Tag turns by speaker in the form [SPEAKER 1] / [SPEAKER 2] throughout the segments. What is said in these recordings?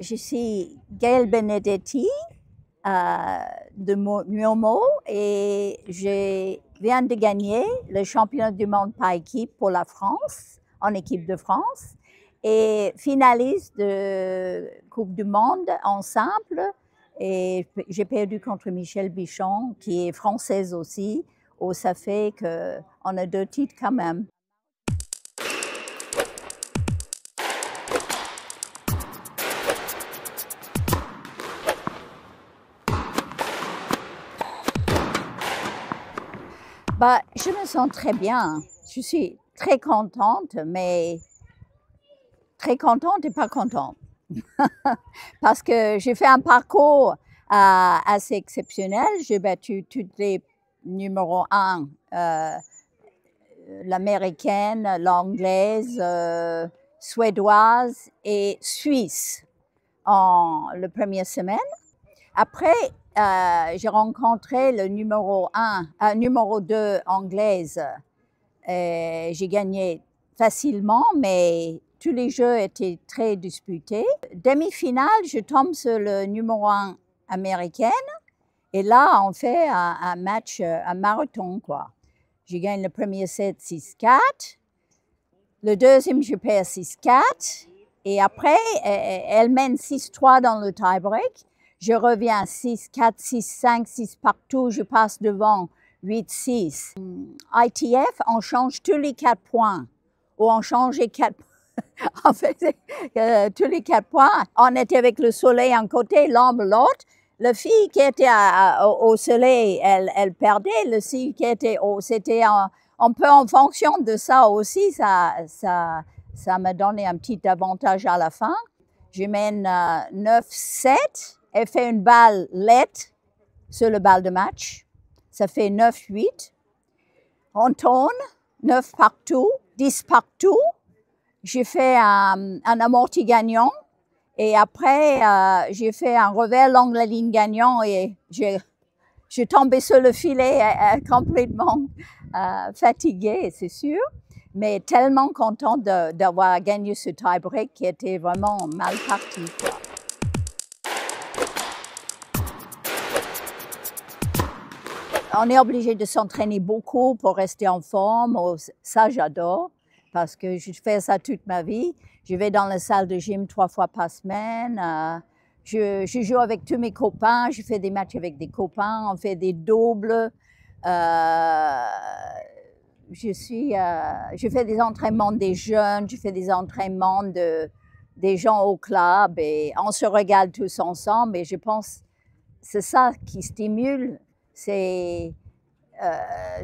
[SPEAKER 1] Je suis Gaëlle Benedetti de Myomo et je viens de gagner le championnat du monde par équipe pour la France, en équipe de France, et finaliste de Coupe du Monde en simple. Et j'ai perdu contre Michèle Bichon, qui est française aussi, où ça fait qu'on a 2 titres quand même. Je me sens très bien. Je suis très contente, mais très contente et pas contente. Parce que j'ai fait un parcours assez exceptionnel. J'ai battu toutes les numéros 1, l'américaine, l'anglaise, suédoise et suisse en la première semaine. Après, j'ai rencontré le numéro 2 anglaise. J'ai gagné facilement, mais tous les jeux étaient très disputés. Demi-finale, je tombe sur le numéro 1 américaine. Et là, on fait un match, un marathon, quoi. Je gagne le premier set 6-4. Le deuxième, je perds 6-4. Et après, elle mène 6-3 dans le tie-break. Je reviens 6-4, 6-5, 6 partout, je passe devant 8-6. ITF, on change tous les 4 points. Ou on changeait 4 points. En fait, tous les 4 points, on était avec le soleil d'un côté, l'ombre l'autre. La fille qui était au soleil, elle perdait. La fille qui était c'était un peu en fonction de ça aussi. Ça m'a donné un petit avantage à la fin. Je mène 9-7. Elle fait une balle LED sur le bal de match. Ça fait 9-8. On tourne, 9 partout, 10 partout. J'ai fait un amorti gagnant. Et après, j'ai fait un revers long la ligne gagnant et j'ai tombé sur le filet complètement fatiguée, c'est sûr. Mais tellement contente d'avoir gagné ce tie-break qui était vraiment mal parti, quoi. On est obligé de s'entraîner beaucoup pour rester en forme. Ça, j'adore, parce que je fais ça toute ma vie. Je vais dans la salle de gym 3 fois par semaine. Je joue avec tous mes copains. Je fais des matchs avec des copains. On fait des doubles. Je fais des entraînements des jeunes. Je fais des entraînements des gens au club. Et on se régale tous ensemble. Et je pense que c'est ça qui stimule. C'est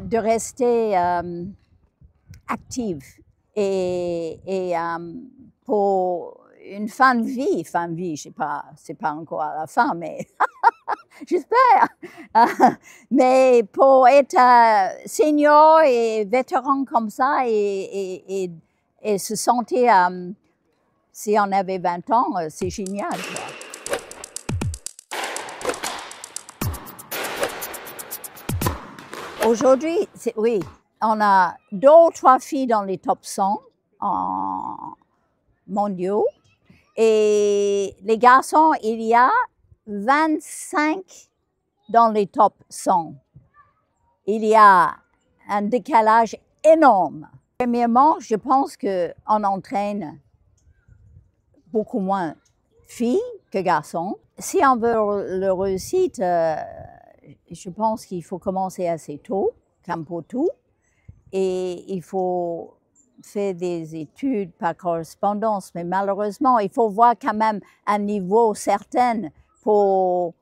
[SPEAKER 1] de rester active et pour une fin de vie, je sais pas, c'est pas encore à la fin, mais j'espère. Mais pour être senior et vétéran comme ça et se sentir, si on avait 20 ans, c'est génial, quoi. Aujourd'hui, oui, on a 2 ou 3 filles dans les top 100 mondiaux. Et les garçons, il y a 25 dans les top 100. Il y a un décalage énorme. Premièrement, je pense qu'on entraîne beaucoup moins filles que garçons. Si on veut le réussite, je pense qu'il faut commencer assez tôt, comme pour tout, et il faut faire des études par correspondance, mais malheureusement, il faut voir quand même un niveau certain pour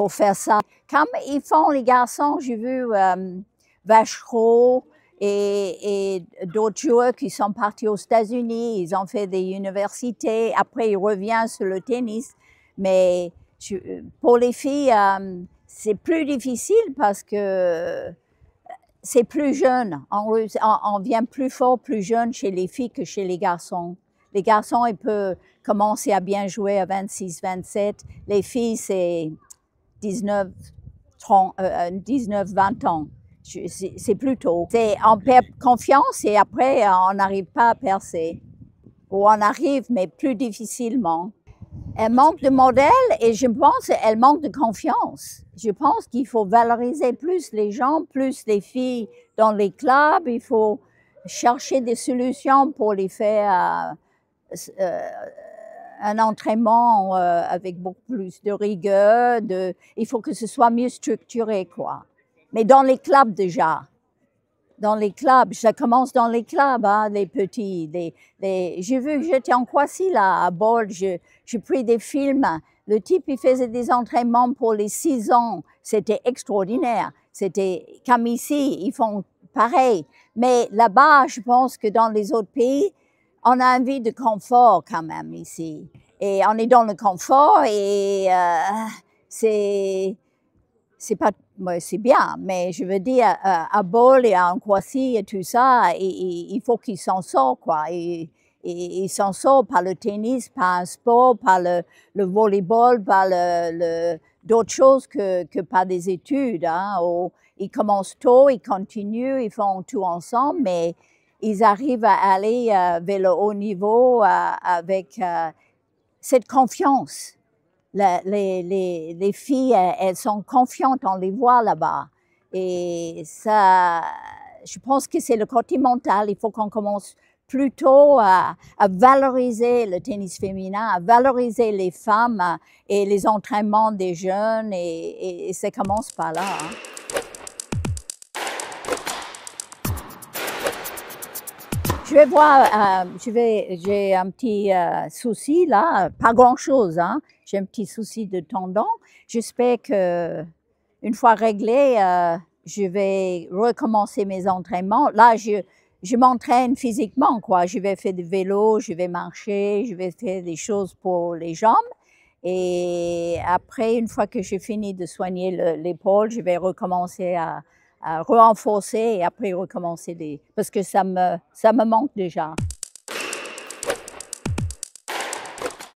[SPEAKER 1] faire ça. Comme ils font les garçons, j'ai vu Vachereau et d'autres joueurs qui sont partis aux États-Unis, ils ont fait des universités, après ils reviennent sur le tennis, mais pour les filles, c'est plus difficile parce que c'est plus jeune. On vient plus fort, plus jeune chez les filles que chez les garçons. Les garçons, ils peuvent commencer à bien jouer à 26, 27. Les filles, c'est 19, 20 ans. C'est plus tôt. On perd confiance et après, on n'arrive pas à percer. Ou on arrive, mais plus difficilement. Elle manque de modèles et je pense qu'elle manque de confiance. Je pense qu'il faut valoriser plus les gens, plus les filles dans les clubs. Il faut chercher des solutions pour les faire un entraînement avec beaucoup plus de rigueur. Il faut que ce soit mieux structuré, quoi. Mais dans les clubs déjà. Dans les clubs, ça commence dans les clubs, hein, les petits. J'ai vu que j'étais en Croatie, là, à Bol, j'ai pris des films. Le type, il faisait des entraînements pour les 6 ans. C'était extraordinaire. C'était comme ici, ils font pareil. Mais là-bas, je pense que dans les autres pays, on a envie de confort quand même ici. Et on est dans le confort et c'est pas, c'est bien, mais je veux dire, à Bol et en Croatie et tout ça, il faut qu'ils s'en sortent, quoi. Ils s'en sortent par le tennis, par un sport, par le volleyball, par d'autres choses que par des études. Hein, ils commencent tôt, ils continuent, ils font tout ensemble, mais ils arrivent à aller vers le haut niveau avec cette confiance. Les filles, elles sont confiantes, on les voit là-bas. Et ça, je pense que c'est le côté mental. Il faut qu'on commence plutôt à valoriser le tennis féminin, à valoriser les femmes et les entraînements des jeunes. Et ça commence par là. Hein. Je vais voir, j'ai un petit souci là, pas grand-chose, hein. J'ai un petit souci de tendon. J'espère que une fois réglé, je vais recommencer mes entraînements. Là, je m'entraîne physiquement, quoi. Je vais faire du vélo, je vais marcher, je vais faire des choses pour les jambes. Et après, une fois que j'ai fini de soigner l'épaule, je vais recommencer à renforcer et après recommencer parce que ça me manque déjà.